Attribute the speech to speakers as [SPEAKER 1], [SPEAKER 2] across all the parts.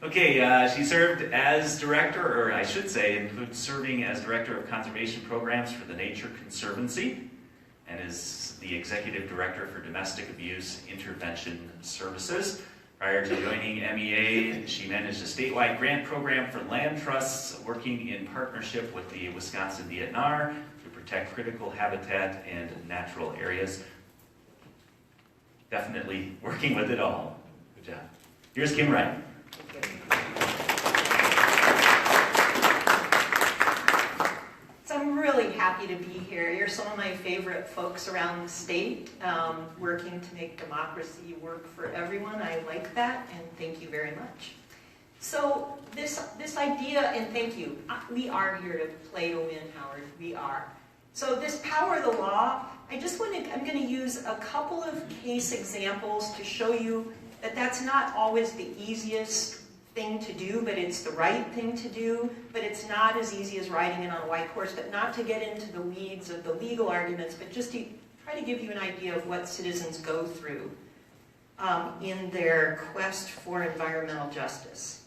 [SPEAKER 1] Okay, she served as director, or I should say, includes serving as director of conservation programs for the Nature Conservancy, and is the executive director for domestic abuse intervention services. Prior to joining MEA, she managed a statewide grant program for land trusts, working in partnership with the Wisconsin DNR to protect critical habitat and natural areas. Definitely working with it all. Good job. Here's Kim Wright.
[SPEAKER 2] So I'm really happy to be here. You're some of my favorite folks around the state, working to make democracy work for everyone. I like that, and thank you very much. So this idea, and thank you, we are here to play to win, Howard. We are. So this power of the law, I'm going to use a couple of case examples to show you that that's not always the easiest thing to do, but it's the right thing to do, but it's not as easy as riding in on a white horse, but not to get into the weeds of the legal arguments, but just to try to give you an idea of what citizens go through in their quest for environmental justice.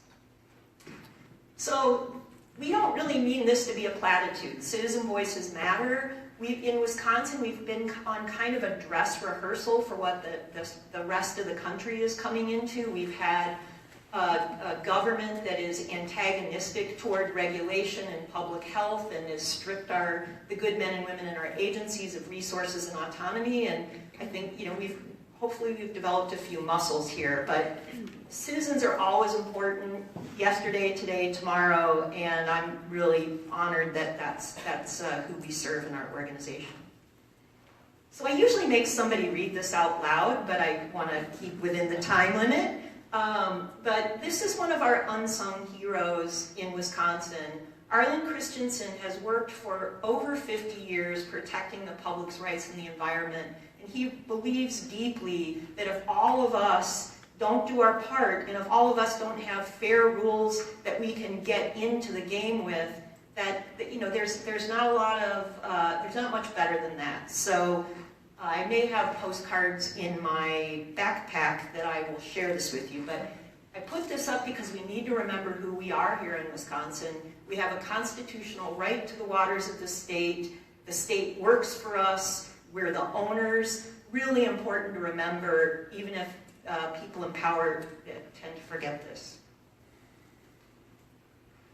[SPEAKER 2] So we don't really mean this to be a platitude. Citizen voices matter. In Wisconsin, we've been on kind of a dress rehearsal for what the rest of the country is coming into. We've had a government that is antagonistic toward regulation and public health and has stripped the good men and women in our agencies of resources and autonomy. And I think, hopefully we've developed a few muscles here, but citizens are always important, yesterday, today, tomorrow, and I'm really honored that that's who we serve in our organization. So I usually make somebody read this out loud, but I want to keep within the time limit. But this is one of our unsung heroes in Wisconsin. Lynn Christensen has worked for over 50 years protecting the public's rights in the environment, and he believes deeply that if all of us don't do our part, and if all of us don't have fair rules that we can get into the game with, that there's not much better than that. So I may have postcards in my backpack that I will share this with you, but I put this up because we need to remember who we are here in Wisconsin. We have a constitutional right to the waters of the state. The state works for us. We're the owners. Really important to remember, even if people in power tend to forget this.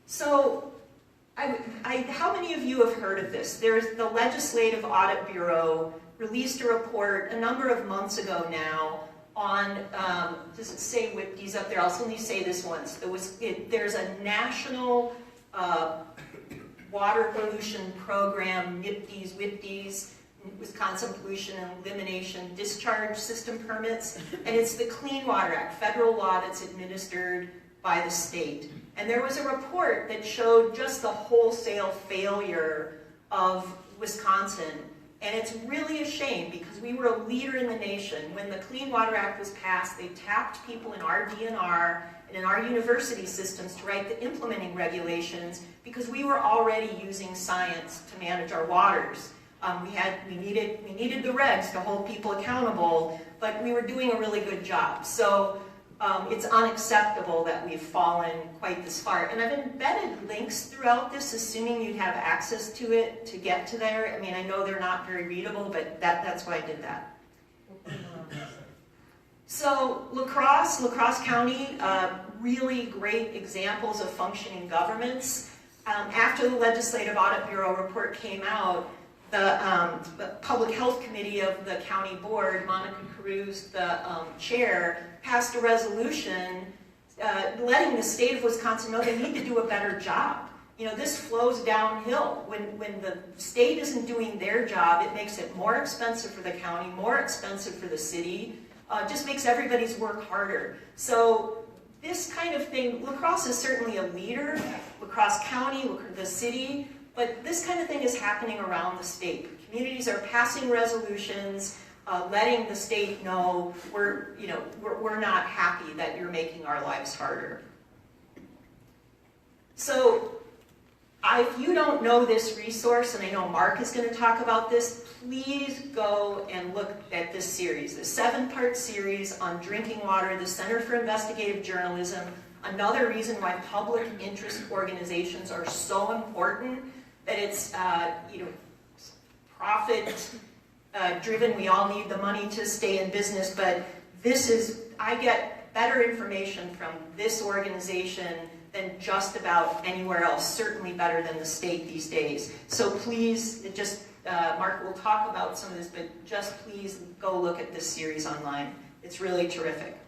[SPEAKER 2] So, how many of you have heard of this? There's the Legislative Audit Bureau released a report a number of months ago now on, does it say WIPDs up there? I'll only say this once. There's a national water pollution program, WIPDs, Wisconsin Pollution and Elimination Discharge System Permits, and it's the Clean Water Act, federal law that's administered by the state. And there was a report that showed just the wholesale failure of Wisconsin. And it's really a shame because we were a leader in the nation. When the Clean Water Act was passed, they tapped people in our DNR and in our university systems to write the implementing regulations because we were already using science to manage our waters. We needed the regs to hold people accountable, but we were doing a really good job. So it's unacceptable that we've fallen quite this far. And I've embedded links throughout this, assuming you'd have access to it to get to there. I mean, I know they're not very readable, but that's why I did that. So Crosse County, really great examples of functioning governments. After the Legislative Audit Bureau report came out, the Public Health Committee of the county board, Monica Caruso, the chair, passed a resolution letting the state of Wisconsin know they need to do a better job. This flows downhill. When the state isn't doing their job, it makes it more expensive for the county, more expensive for the city, just makes everybody's work harder. So this kind of thing, La Crosse is certainly a leader, La Crosse County, the city, but this kind of thing is happening around the state. Communities are passing resolutions, letting the state know we're not happy that you're making our lives harder. So if you don't know this resource, and I know Mark is going to talk about this, please go and look at this series, the 7-part series on drinking water, the Center for Investigative Journalism. Another reason why public interest organizations are so important, that it's profit driven. We all need the money to stay in business, but I get better information from this organization than just about anywhere else, certainly better than the state these days. So please, Mark will talk about some of this, but just please go look at this series online. It's really terrific.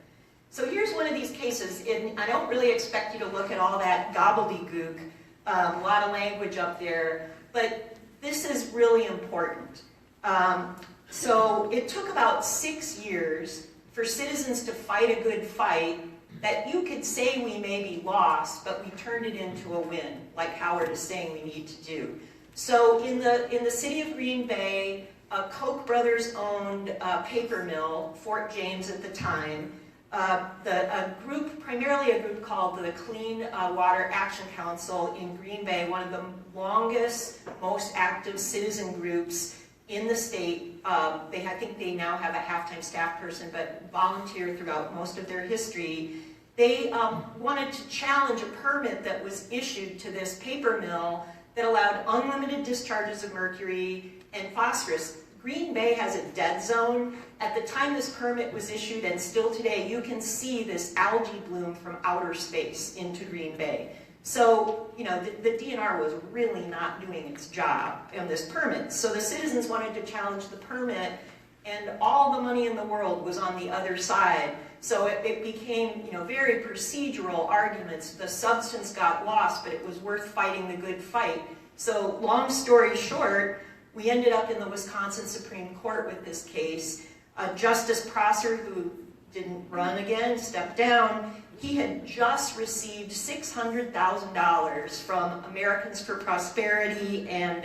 [SPEAKER 2] So here's one of these cases, and I don't really expect you to look at all that gobbledygook, a lot of language up there, but this is really important. So it took about 6 years for citizens to fight a good fight that you could say we maybe lost, but we turned it into a win, like Howard is saying we need to do. So in the city of Green Bay, Koch brothers owned a paper mill, Fort James at the time. Primarily a group called the Clean Water Action Council in Green Bay, one of the longest, most active citizen groups in the state. I think they now have a half-time staff person, but volunteer throughout most of their history. They wanted to challenge a permit that was issued to this paper mill that allowed unlimited discharges of mercury and phosphorus. Green Bay has a dead zone. At the time this permit was issued, and still today, you can see this algae bloom from outer space into Green Bay. So, the DNR was really not doing its job on this permit. So the citizens wanted to challenge the permit, and all the money in the world was on the other side. So it became, very procedural arguments. The substance got lost, but it was worth fighting the good fight. So long story short, we ended up in the Wisconsin Supreme Court with this case. Justice Prosser, who didn't run again, stepped down. He had just received $600,000 from Americans for Prosperity and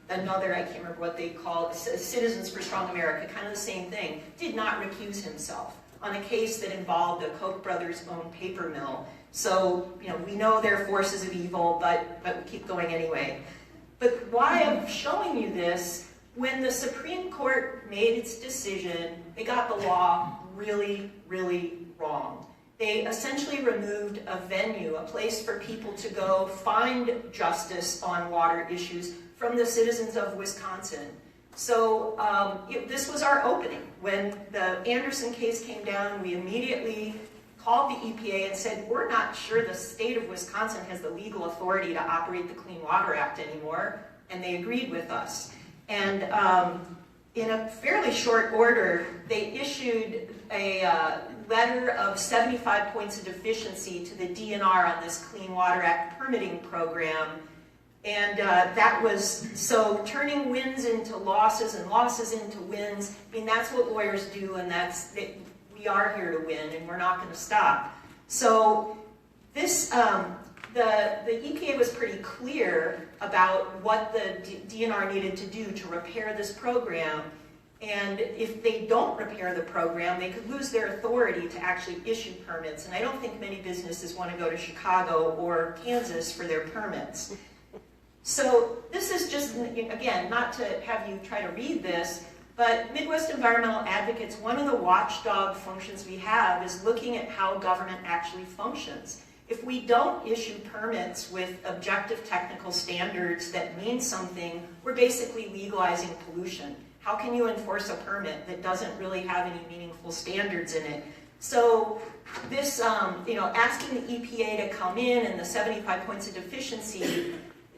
[SPEAKER 2] another, I can't remember what they called, Citizens for Strong America, kind of the same thing. Did not recuse himself on a case that involved a Koch brothers owned paper mill. So, we know they're forces of evil, but we keep going anyway. But why I'm showing you this, when the Supreme Court made its decision, they got the law really, really wrong. They essentially removed a venue, a place for people to go find justice on water issues from the citizens of Wisconsin. So this was our opening. When the Anderson case came down, we immediately called the EPA and said, we're not sure the state of Wisconsin has the legal authority to operate the Clean Water Act anymore, and they agreed with us. And in a fairly short order, they issued a letter of 75 points of deficiency to the DNR on this Clean Water Act permitting program. And that was, so turning wins into losses and losses into wins, that's what lawyers do, and we are here to win, and we're not going to stop. So this, the EPA was pretty clear about what the DNR needed to do to repair this program, and if they don't repair the program, they could lose their authority to actually issue permits, and I don't think many businesses want to go to Chicago or Kansas for their permits. So this is just, again, not to have you try to read this, but Midwest Environmental Advocates, one of the watchdog functions we have is looking at how government actually functions. If we don't issue permits with objective technical standards that mean something, we're basically legalizing pollution. How can you enforce a permit that doesn't really have any meaningful standards in it? So this, asking the EPA to come in and the 75 points of deficiency,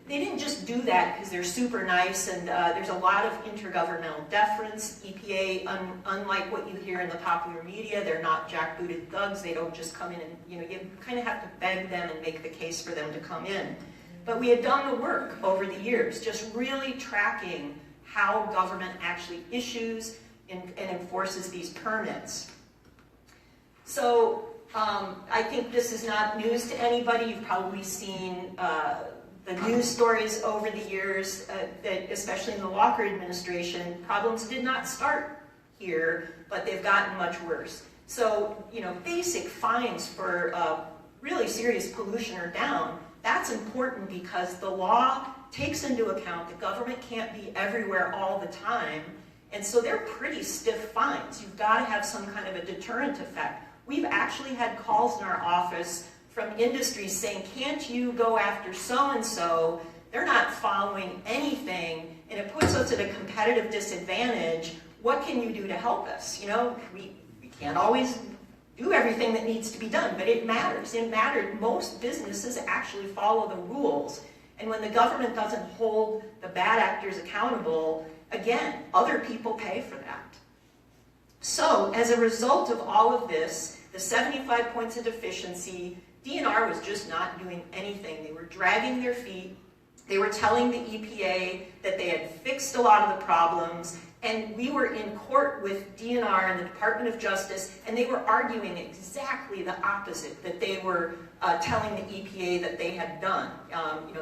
[SPEAKER 2] they didn't just do that because they're super nice and there's a lot of intergovernmental deference. EPA, unlike what you hear in the popular media, they're not jackbooted thugs. They don't just come in and, you kind of have to beg them and make the case for them to come in. But we had done the work over the years, just really tracking how government actually issues and enforces these permits. So I think this is not news to anybody. You've probably seen the news stories over the years, that especially in the Walker administration, problems did not start here, but they've gotten much worse. So, basic fines for really serious pollution are down. That's important because the law takes into account the government can't be everywhere all the time, and so they're pretty stiff fines. You've got to have some kind of a deterrent effect. We've actually had calls in our office from industries saying, can't you go after so-and-so? They're not following anything, and it puts us at a competitive disadvantage. What can you do to help us? You know, we can't always do everything that needs to be done, but it matters. It mattered. Most businesses actually follow the rules. And when the government doesn't hold the bad actors accountable, again, other people pay for that. So, as a result of all of this, the 75 points of deficiency, DNR was just not doing anything. They were dragging their feet. They were telling the EPA that they had fixed a lot of the problems, and we were in court with DNR and the Department of Justice, and they were arguing exactly the opposite, that they were telling the EPA that they had done,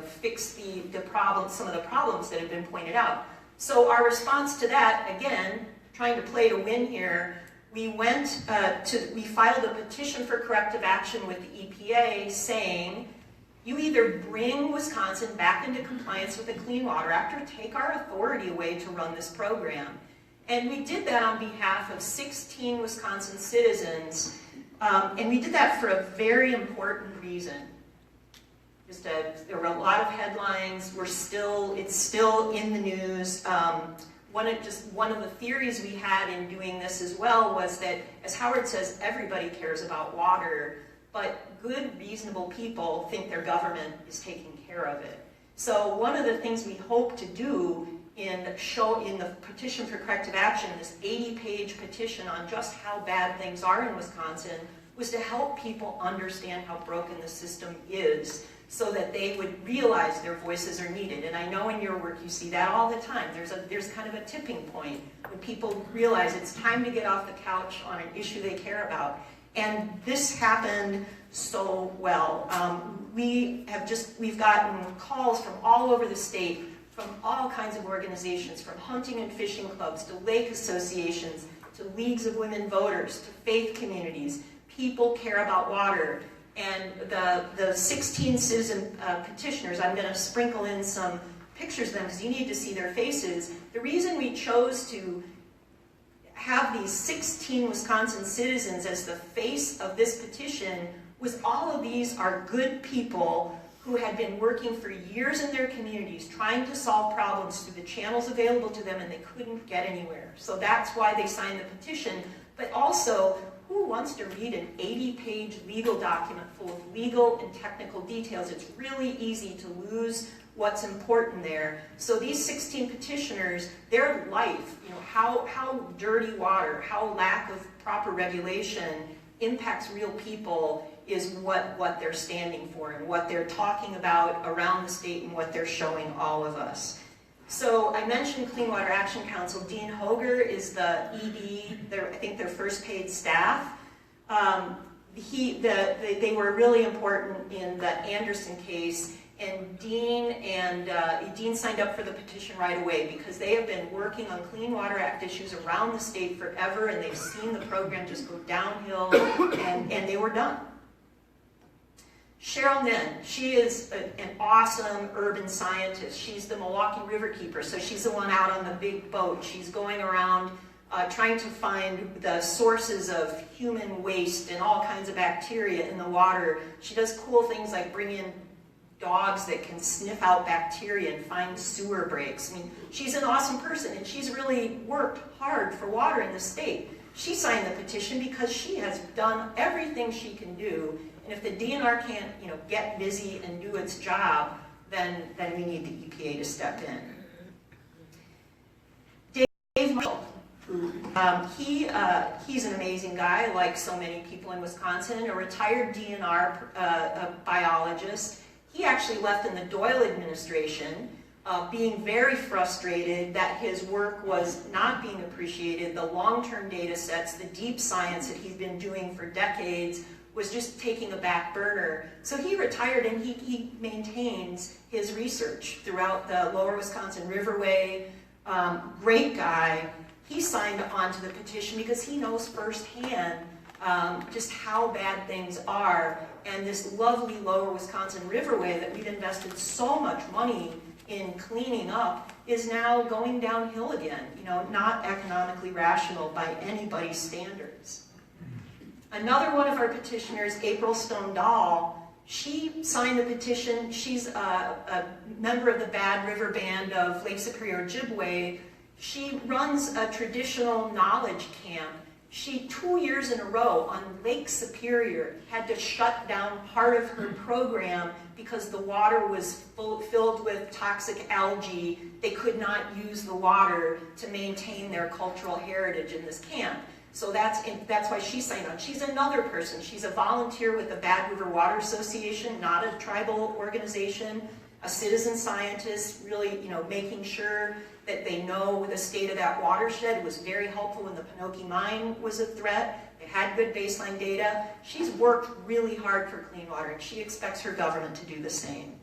[SPEAKER 2] fix the problems, some of the problems that had been pointed out. So our response to that, again, trying to play to win here, we filed a petition for corrective action with the EPA saying, you either bring Wisconsin back into compliance with the Clean Water Act or take our authority away to run this program. And we did that on behalf of 16 Wisconsin citizens, and we did that for a very important reason. There were a lot of headlines. It's still in the news. One of the theories we had in doing this as well was that, as Howard says, everybody cares about water, but good, reasonable people think their government is taking care of it. So one of the things we hope to do in the petition for corrective action, this 80-page petition on just how bad things are in Wisconsin, was to help people understand how broken the system is so that they would realize their voices are needed. And I know in your work you see that all the time. There's kind of a tipping point when people realize it's time to get off the couch on an issue they care about. And this happened so well. We've gotten calls from all over the state, from all kinds of organizations, from hunting and fishing clubs to lake associations, to leagues of women voters, to faith communities. People care about water. And the 16 citizen petitioners, I'm going to sprinkle in some pictures of them because you need to see their faces. The reason we chose to have these 16 Wisconsin citizens as the face of this petition was all of these are good people who had been working for years in their communities trying to solve problems through the channels available to them, and they couldn't get anywhere. So that's why they signed the petition. But also, who wants to read an 80-page legal document full of legal and technical details? It's really easy to lose what's important there. So these 16 petitioners, their life, how dirty water, how lack of proper regulation impacts real people is what they're standing for and what they're talking about around the state and what they're showing all of us. So I mentioned Clean Water Action Council. Dean Hoger is the ED, I think their first paid staff. They were really important in the Anderson case, and Dean signed up for the petition right away because they have been working on Clean Water Act issues around the state forever, and they've seen the program just go downhill, and they were done. Cheryl Nin, she is an awesome urban scientist. She's the Milwaukee Riverkeeper, so she's the one out on the big boat. She's going around trying to find the sources of human waste and all kinds of bacteria in the water. She does cool things like bring in dogs that can sniff out bacteria and find sewer breaks. I mean, she's an awesome person, and she's really worked hard for water in the state. She signed the petition because she has done everything she can do. And if the DNR can't, get busy and do its job, then we need the EPA to step in. Dave Michael, he's an amazing guy, like so many people in Wisconsin, a retired DNR biologist. He actually left in the Doyle administration, being very frustrated that his work was not being appreciated. The long-term data sets, the deep science that he's been doing for decades was just taking a back burner. So he retired, and he maintains his research throughout the lower Wisconsin Riverway. Great guy. He signed on to the petition because he knows firsthand just how bad things are. And this lovely lower Wisconsin Riverway that we've invested so much money in cleaning up is now going downhill again, not economically rational by anybody's standards. Another one of our petitioners, April Stone Dahl, signed the petition. She's a member of the Bad River Band of Lake Superior, Ojibwe. She runs a traditional knowledge camp. She, 2 years in a row on Lake Superior, had to shut down part of her program because the water was filled with toxic algae. They could not use the water to maintain their cultural heritage in this camp. So that's why she signed on. She's another person. She's a volunteer with the Bad River Water Association, not a tribal organization, a citizen scientist, really, making sure that they know the state of that watershed. It was very helpful when the Pinokie mine was a threat. They had good baseline data. She's worked really hard for clean water, and she expects her government to do the same.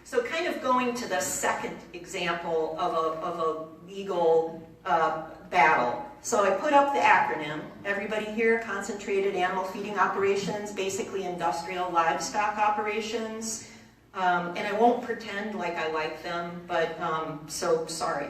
[SPEAKER 2] So kind of going to the second example of a legal battle. So I put up the acronym. Everybody here, concentrated animal feeding operations, basically industrial livestock operations. And I won't pretend like I like them, but so sorry.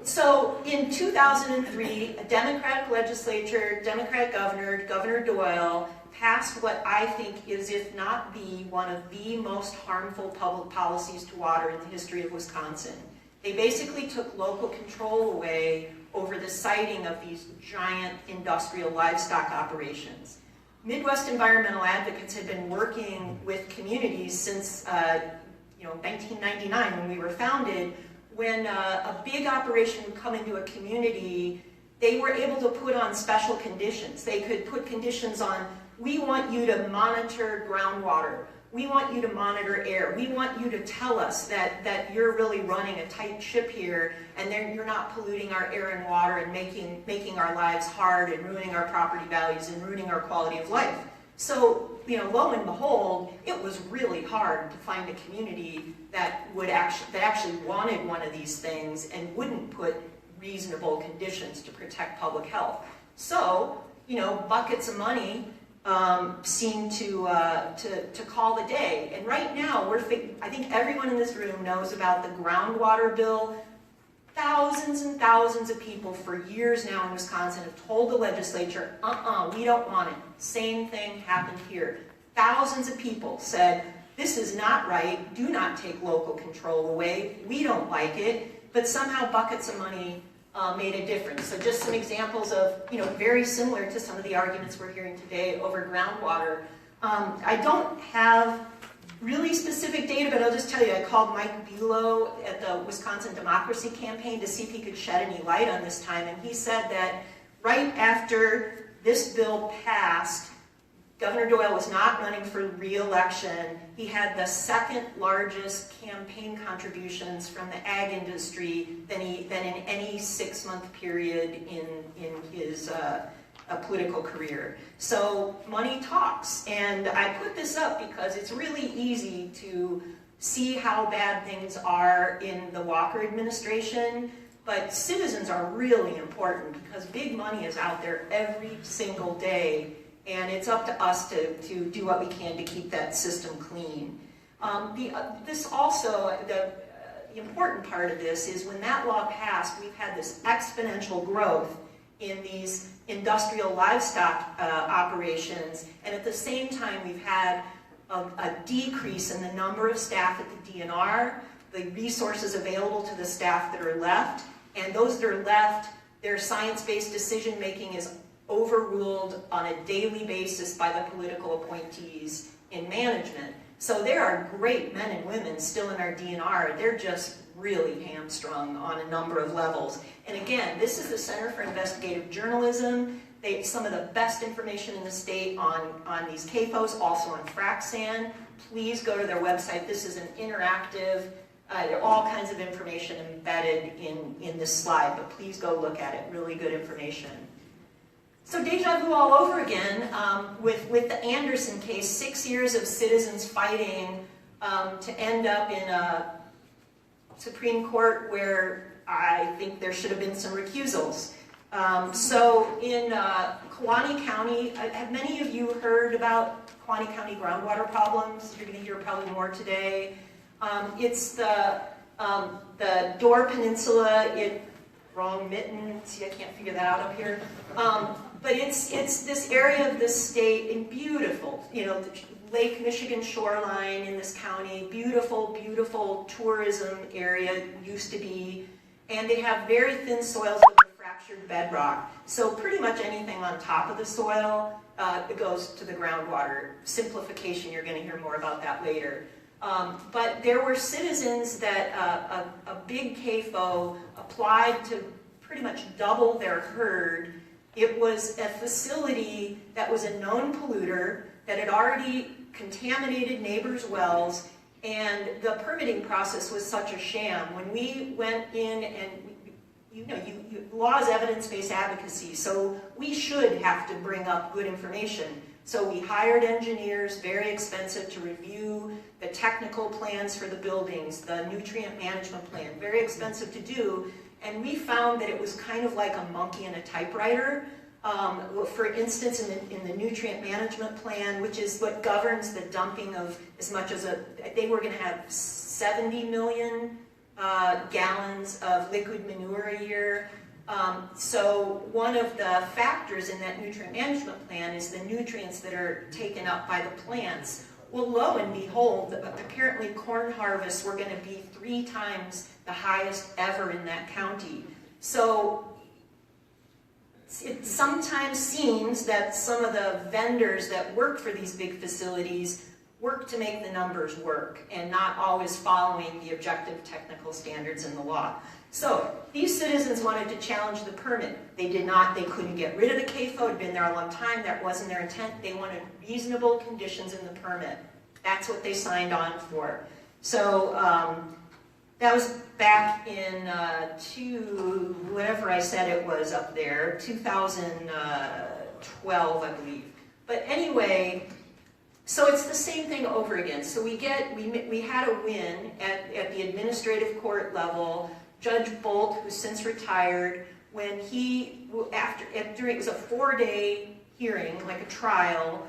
[SPEAKER 2] So in 2003, a Democratic legislature, Democratic governor, Governor Doyle, passed what I think is, if not the one of the most harmful public policies to water in the history of Wisconsin. They basically took local control away over the siting of these giant industrial livestock operations. Midwest environmental advocates had been working with communities since 1999 when we were founded. When a big operation would come into a community, they were able to put on special conditions. They could put conditions on, we want you to monitor groundwater. We want you to monitor air. We want you to tell us that you're really running a tight ship here and then you're not polluting our air and water and making our lives hard and ruining our property values and ruining our quality of life. So, lo and behold, it was really hard to find a community that actually wanted one of these things and wouldn't put reasonable conditions to protect public health. So, buckets of money seem to call the day. And right now, I think everyone in this room knows about the Groundwater Bill. Thousands and thousands of people for years now in Wisconsin have told the legislature, we don't want it. Same thing happened here. Thousands of people said, this is not right, do not take local control away, we don't like it, but somehow buckets of money made a difference. So just some examples of, very similar to some of the arguments we're hearing today over groundwater. I don't have really specific data, but I'll just tell you, I called Mike Bulow at the Wisconsin Democracy Campaign to see if he could shed any light on this time, and he said that right after this bill passed, Governor Doyle was not running for re-election. He had the second largest campaign contributions from the ag industry than in any 6-month period in his political career. So money talks, and I put this up because it's really easy to see how bad things are in the Walker administration, but citizens are really important because big money is out there every single day, and it's up to us to do what we can to keep that system clean. The important part of this is when that law passed, we've had this exponential growth in these industrial livestock operations, and at the same time we've had a decrease in the number of staff at the DNR, the resources available to the staff that are left, and those that are left, their science-based decision making is overruled on a daily basis by the political appointees in management. So there are great men and women still in our DNR. They're just really hamstrung on a number of levels. And again, this is the Center for Investigative Journalism. They have some of the best information in the state on these CAFOs, also on frac sand. Please go to their website. This is an interactive, there are all kinds of information embedded in this slide, but please go look at it. Really good information. So deja vu all over again with the Anderson case, 6 years of citizens fighting to end up in a Supreme Court where I think there should have been some recusals. So in Kewanee County, have many of you heard about Kewanee County groundwater problems? You're going to hear probably more today. It's the Door Peninsula, wrong mitten, see I can't figure that out up here. But it's this area of this state, and beautiful, you know, the Lake Michigan shoreline in this county, beautiful, beautiful tourism area used to be, and they have very thin soils with a fractured bedrock. So pretty much anything on top of the soil it goes to the groundwater. Simplification, you're going to hear more about that later. But there were citizens that a big CAFO applied to pretty much double their herd. It was a facility that was a known polluter that had already contaminated neighbors' wells, and the permitting process was such a sham. When we went in, and you know, law is evidence-based advocacy, so we should have to bring up good information. So we hired engineers, very expensive, to review the technical plans for the buildings, the nutrient management plan, very expensive to do. And we found that it was kind of like a monkey in a typewriter. For instance, in the nutrient management plan, which is what governs the dumping of as much as they were going to have 70 million gallons of liquid manure a year. So one of the factors in that nutrient management plan is the nutrients that are taken up by the plants. Well, lo and behold, apparently corn harvests were going to be 3 times the highest ever in that county. So it sometimes seems that some of the vendors that work for these big facilities work to make the numbers work and not always following the objective technical standards in the law. So these citizens wanted to challenge the permit. They did not, they couldn't get rid of the CAFO, it had been there a long time, that wasn't their intent. They wanted reasonable conditions in the permit. That's what they signed on for. So that was back in whatever I said it was up there, 2012, I believe. But anyway, so it's the same thing over again. So we had a win at the administrative court level. Judge Bolt, who's since retired, when it was a 4-day hearing, like a trial,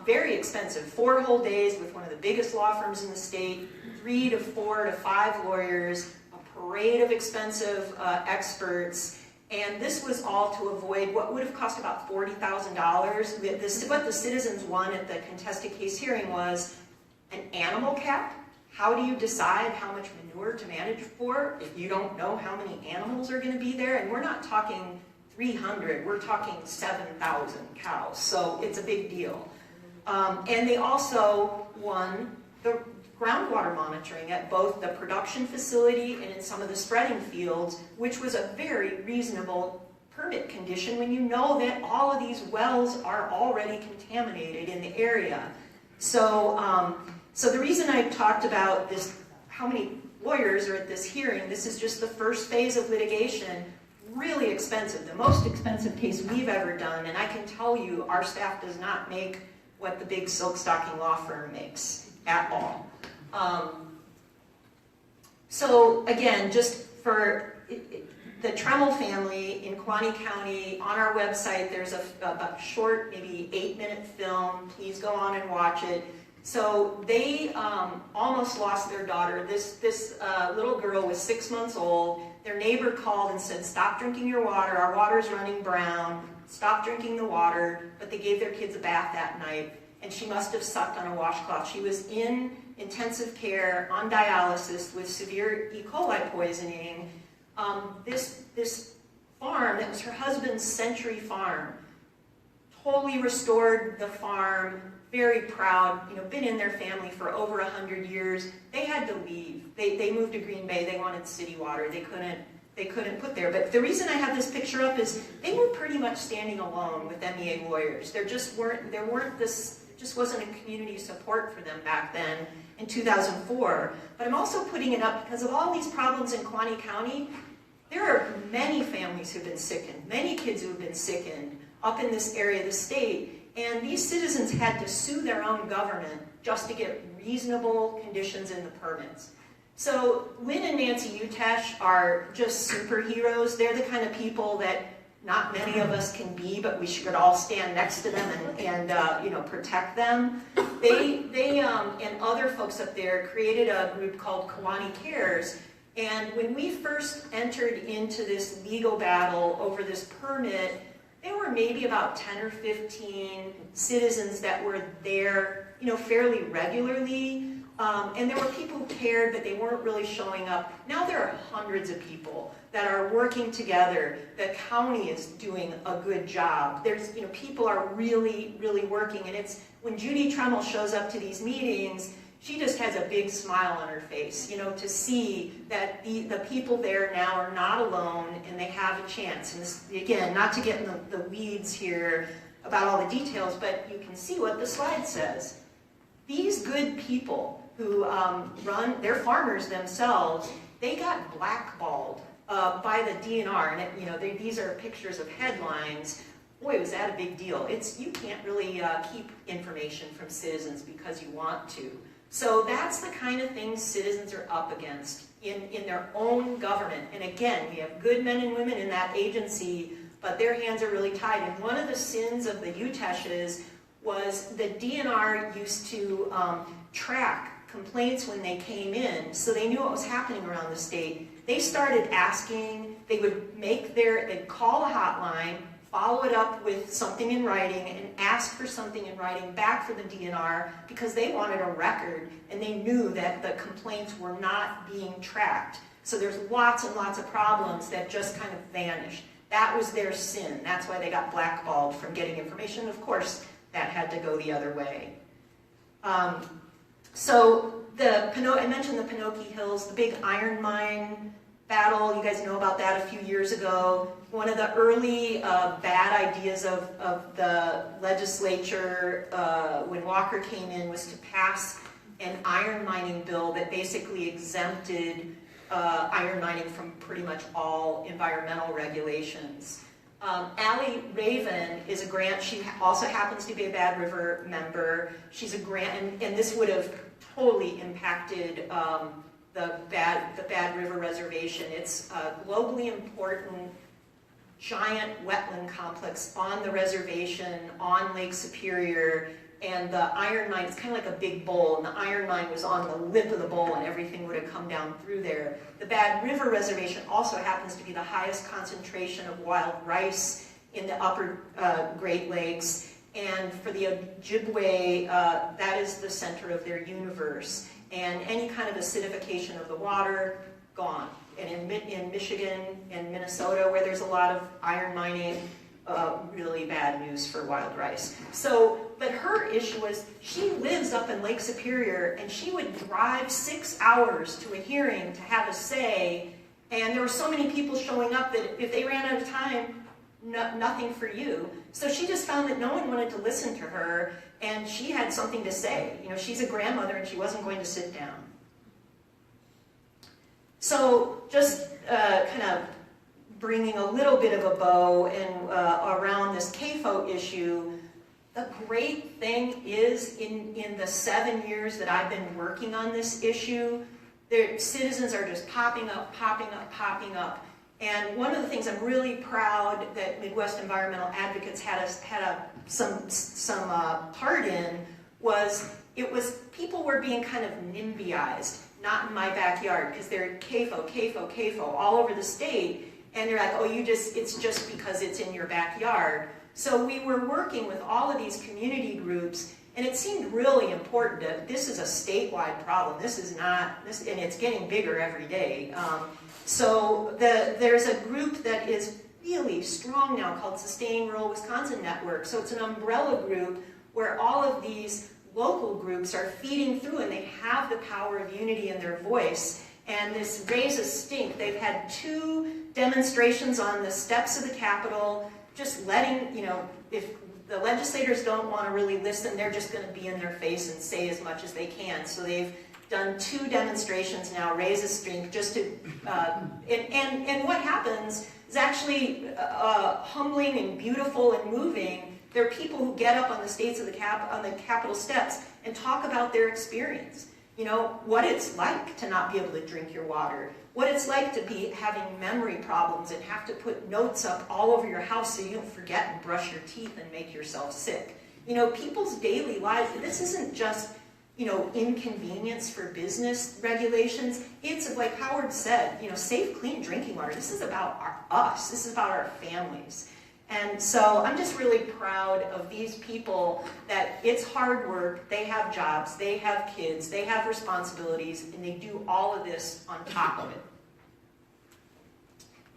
[SPEAKER 2] very expensive, 4 whole days with one of the biggest law firms in the state, 3 to 4 to 5 lawyers, a parade of expensive experts, and this was all to avoid what would have cost about $40,000. What the citizens won at the contested case hearing was an animal cap. How do you decide how much manure to manage for if you don't know how many animals are going to be there? And we're not talking 300, we're talking 7,000 cows, so it's a big deal. And they also won the groundwater monitoring at both the production facility and in some of the spreading fields, which was a very reasonable permit condition when you know that all of these wells are already contaminated in the area. So, so the reason I talked about this, how many lawyers are at this hearing, this is just the first phase of litigation, really expensive, the most expensive case we've ever done, and I can tell you our staff does not make what the big silk stocking law firm makes at all. So again, just for the Tremmel family in Kewanee County, on our website there's a short, maybe 8-minute film. Please go on and watch it. So they almost lost their daughter. This little girl was 6 months old. Their neighbor called and said, "Stop drinking your water. Our water's running brown. Stop drinking the water." But they gave their kids a bath that night, and she must have sucked on a washcloth. She was in intensive care on dialysis with severe E. coli poisoning. This farm, that was her husband's Century Farm, totally restored the farm. Very proud, you know, been in their family for over 100 years. They had to leave. They moved to Green Bay. They wanted city water. They couldn't put there. But the reason I have this picture up is they were pretty much standing alone with MEA lawyers. There just wasn't a community support for them back then in 2004. But I'm also putting it up because of all these problems in Kewanee County. There are many families who've been sickened, many kids who have been sickened up in this area of the state. And these citizens had to sue their own government just to get reasonable conditions in the permits. So Lynn and Nancy Utesh are just superheroes. They're the kind of people that not many of us can be, but we should all stand next to them and you know, protect them. They and other folks up there created a group called Kewanee Cares. And when we first entered into this legal battle over this permit, there were maybe about 10 or 15 citizens that were there, fairly regularly. And there were people who cared, but they weren't really showing up. Now there are hundreds of people that are working together. The county is doing a good job. There's, people are really, really working. And it's when Judy Tremmel shows up to these meetings, she just has a big smile on her face, to see that the people there now are not alone and they have a chance. And this, again, not to get in the weeds here about all the details, but you can see what the slide says. These good people who they're farmers themselves, they got blackballed by the DNR. And these are pictures of headlines. Boy, was that a big deal. You can't really keep information from citizens because you want to. So that's the kind of things citizens are up against in their own government. And again, we have good men and women in that agency, but their hands are really tied. And one of the sins of the UTESHs was the DNR used to track complaints when they came in, so they knew what was happening around the state. They started asking, they'd call a hotline, follow it up with something in writing, and ask for something in writing back for the DNR because they wanted a record and they knew that the complaints were not being tracked. So there's lots and lots of problems that just kind of vanished. That was their sin. That's why they got blackballed from getting information. Of course, that had to go the other way. So I mentioned the Pinocchio Hills, the big iron mine battle. You guys know about that a few years ago. One of the early bad ideas of the legislature when Walker came in was to pass an iron mining bill that basically exempted iron mining from pretty much all environmental regulations. Allie Raven is a grant. She also happens to be a Bad River member. She's a grant, and this would have totally impacted the Bad River Reservation. It's a globally important giant wetland complex on the reservation on Lake Superior, and the iron mine, it's kind of like a big bowl, and the iron mine was on the lip of the bowl and everything would have come down through there. The Bad River Reservation also happens to be the highest concentration of wild rice in the upper Great Lakes, and for the Ojibwe, that is the center of their universe. And any kind of acidification of the water, gone. And in Michigan and Minnesota, where there's a lot of iron mining, really bad news for wild rice. But her issue was, she lives up in Lake Superior, and she would drive 6 hours to a hearing to have a say, and there were so many people showing up that if they ran out of time, nothing for you. So she just found that no one wanted to listen to her, and she had something to say. She's a grandmother, and she wasn't going to sit down. So just kind of bringing a little bit of a bow and around this CAFO issue, the great thing is in the 7 years that I've been working on this issue, citizens are just popping up. And one of the things I'm really proud that Midwest Environmental Advocates had some part in was people were being kind of NIMBYized, not in my backyard, because they're CAFO all over the state, and they're like, oh, it's just because it's in your backyard. So we were working with all of these community groups, and it seemed really important that this is a statewide problem. This is not, and it's getting bigger every day. So there's a group that is really strong now called Sustaining Rural Wisconsin Network. So it's an umbrella group where all of these local groups are feeding through, and they have the power of unity in their voice. And this Raise a Stink, they've had 2 demonstrations on the steps of the Capitol, just letting, if the legislators don't want to really listen, they're just going to be in their face and say as much as they can. So they've done 2 demonstrations now, Raise a Stink, just to, and what happens is actually humbling and beautiful and moving. There are people who get up on the Capitol steps and talk about their experience. What it's like to not be able to drink your water, what it's like to be having memory problems and have to put notes up all over your house so you don't forget and brush your teeth and make yourself sick. People's daily lives, this isn't just, inconvenience for business regulations. It's like Howard said, safe, clean drinking water. This is about us. This is about our families. And so I'm just really proud of these people that it's hard work, they have jobs, they have kids, they have responsibilities, and they do all of this on top of it.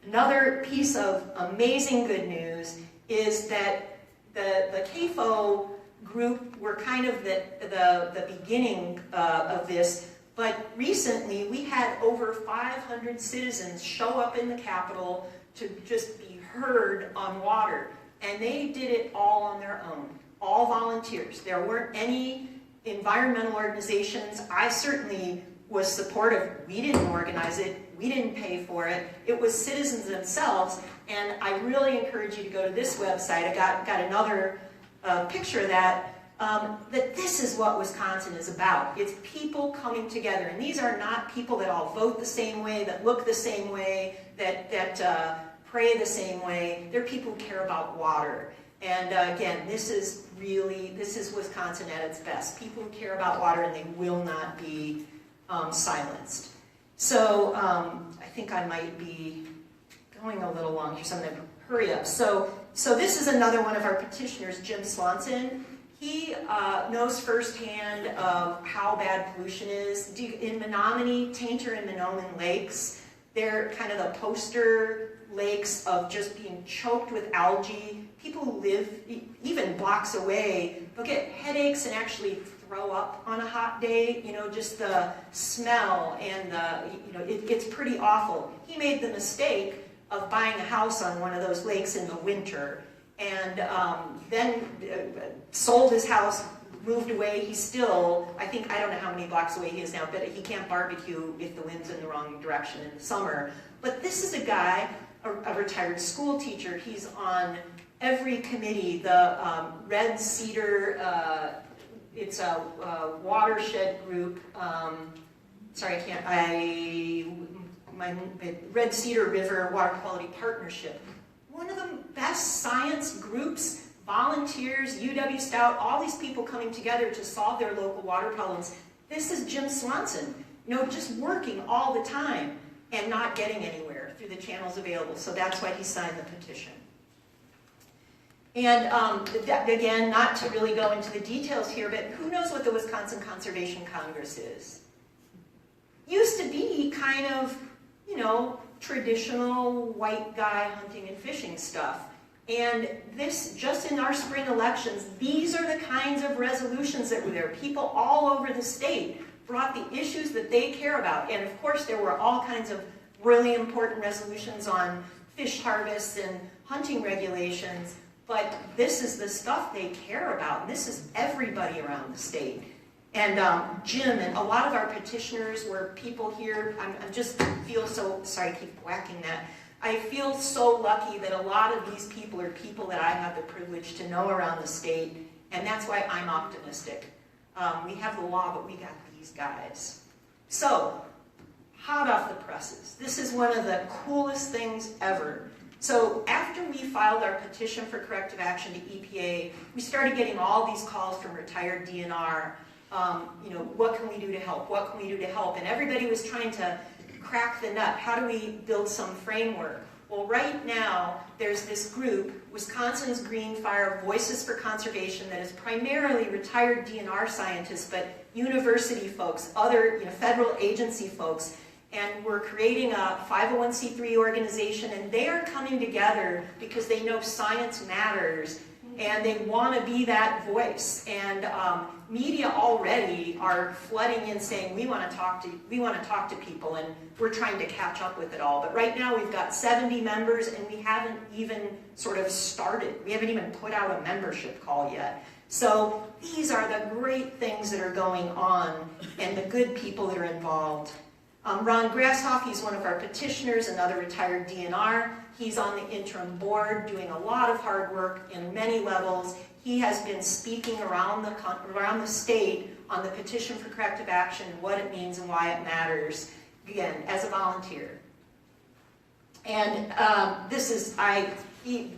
[SPEAKER 2] Another piece of amazing good news is that the CAFO group were kind of the beginning of this, but recently we had over 500 citizens show up in the Capitol to just be heard on water, and they did it all on their own, all volunteers. There weren't any environmental organizations. I certainly was supportive. We didn't organize it. We didn't pay for it. It was citizens themselves, and I really encourage you to go to this website. I got another picture of that. That this is what Wisconsin is about. It's people coming together, and these are not people that all vote the same way, that look the same way, that pray the same way. They're people who care about water. And again, this is Wisconsin at its best. People who care about water, and they will not be silenced. So I think I might be going a little long here, so I'm going to hurry up. So this is another one of our petitioners, Jim Swanson. He knows firsthand of how bad pollution is. In Menominee, Tainter and Menominee lakes, they're kind of the poster lakes of just being choked with algae. People who live even blocks away, they'll get headaches and actually throw up on a hot day. You know, just the smell and it's pretty awful. He made the mistake of buying a house on one of those lakes in the winter, and then sold his house, moved away. He's still, I don't know how many blocks away he is now, but he can't barbecue if the wind's in the wrong direction in the summer. But this is a guy, a retired school teacher. He's on every committee, the Red Cedar, it's a watershed group. Red Cedar River Water Quality Partnership. One of the best science groups, volunteers, UW Stout, all these people coming together to solve their local water problems. This is Jim Swanson, just working all the time and not getting anywhere through the channels available. So that's why he signed the petition. And again, not to really go into the details here, but who knows what the Wisconsin Conservation Congress is? Used to be kind of, traditional white guy hunting and fishing stuff. And this, just in our spring elections, these are the kinds of resolutions that were there. People all over the state brought the issues that they care about. And of course, there were all kinds of really important resolutions on fish harvests and hunting regulations. But this is the stuff they care about. And this is everybody around the state. And Jim and a lot of our petitioners were people here. I just feel so, sorry, I keep whacking that. I feel so lucky that a lot of these people are people that I have the privilege to know around the state, and that's why I'm optimistic. We have the law, but we got these guys. So, hot off the presses. This is one of the coolest things ever. So after we filed our petition for corrective action to EPA, we started getting all these calls from retired DNR. What can we do to help? What can we do to help? And everybody was trying to crack the nut. How do we build some framework? Well, right now, there's this group, Wisconsin's Green Fire Voices for Conservation, that is primarily retired DNR scientists, but university folks, other federal agency folks, and we're creating a 501c3 organization, and they are coming together because they know science matters, and they want to be that voice. And media already are flooding in saying we want to talk to people, and we're trying to catch up with it all. But right now we've got 70 members, and we haven't even sort of started. We haven't even put out a membership call yet. So these are the great things that are going on, and the good people that are involved. Ron Grasshoff, he's one of our petitioners, another retired DNR. He's on the interim board doing a lot of hard work in many levels. He has been speaking around the state on the petition for corrective action and what it means and why it matters, again, as a volunteer. And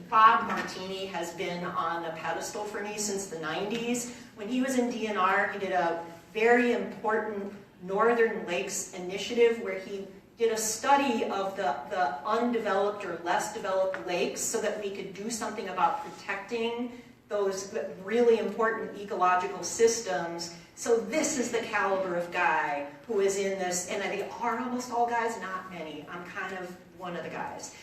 [SPEAKER 2] Bob Martini has been on a pedestal for me since the 90s. When he was in DNR, he did a very important Northern Lakes initiative where he did a study of the undeveloped or less developed lakes so that we could do something about protecting those really important ecological systems. So this is the caliber of guy who is in this, and they are almost all guys, not many. I'm kind of one of the guys.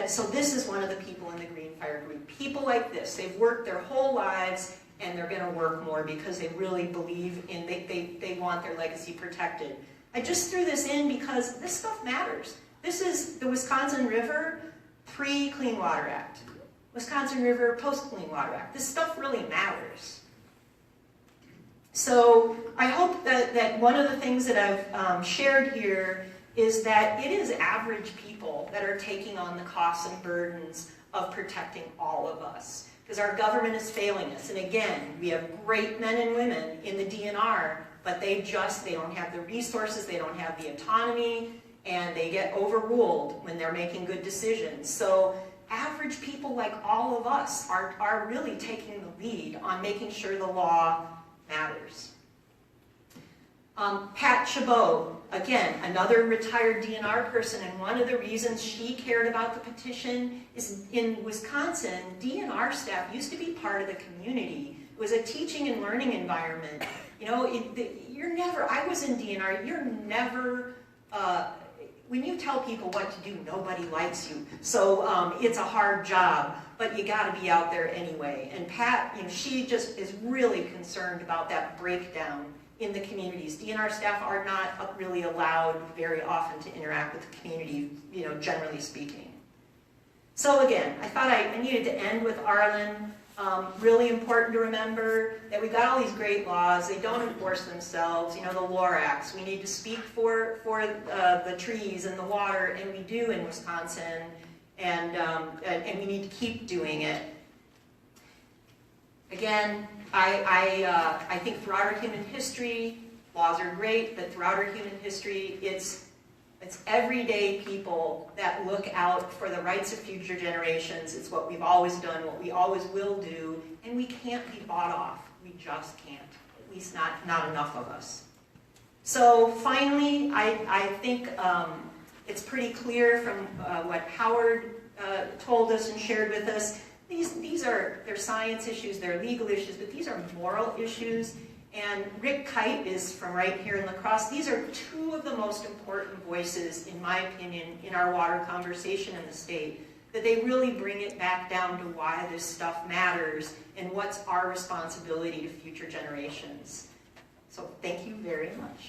[SPEAKER 2] So this is one of the people in the Green Fire group. People like this, they've worked their whole lives and they're gonna work more because they really believe in, they want their legacy protected. I just threw this in because this stuff matters. This is the Wisconsin River pre-Clean Water Act. Wisconsin River post-Clean Water Act. This stuff really matters. So I hope that one of the things that I've shared here is that it is average people that are taking on the costs and burdens of protecting all of us. Because our government is failing us. And again, we have great men and women in the DNR, but they don't have the resources, they don't have the autonomy, and they get overruled when they're making good decisions. So average people like all of us are really taking the lead on making sure the law matters. Pat Chabot, again, another retired DNR person, and one of the reasons she cared about the petition is in Wisconsin, DNR staff used to be part of the community. It was a teaching and learning environment. You know, I was in DNR, you're never, when you tell people what to do, nobody likes you. So it's a hard job, but you gotta be out there anyway. And Pat, she just is really concerned about that breakdown in the communities. DNR staff are not really allowed very often to interact with the community, generally speaking. So again, I thought I needed to end with Arlen. Really important to remember that we've got all these great laws. They don't enforce themselves. The Lorax. We need to speak for the trees and the water, and we do in Wisconsin, and we need to keep doing it. Again, I think throughout our human history, laws are great, but throughout our human history, it's everyday people that look out for the rights of future generations. It's what we've always done, what we always will do, and we can't be bought off. We just can't, at least not enough of us. So finally, I think it's pretty clear from what Howard told us and shared with us. They're science issues, they're legal issues, but these are moral issues. And Rick Kite is from right here in La Crosse. These are two of the most important voices, in my opinion, in our water conversation in the state, that they really bring it back down to why this stuff matters and what's our responsibility to future generations. So thank you very much.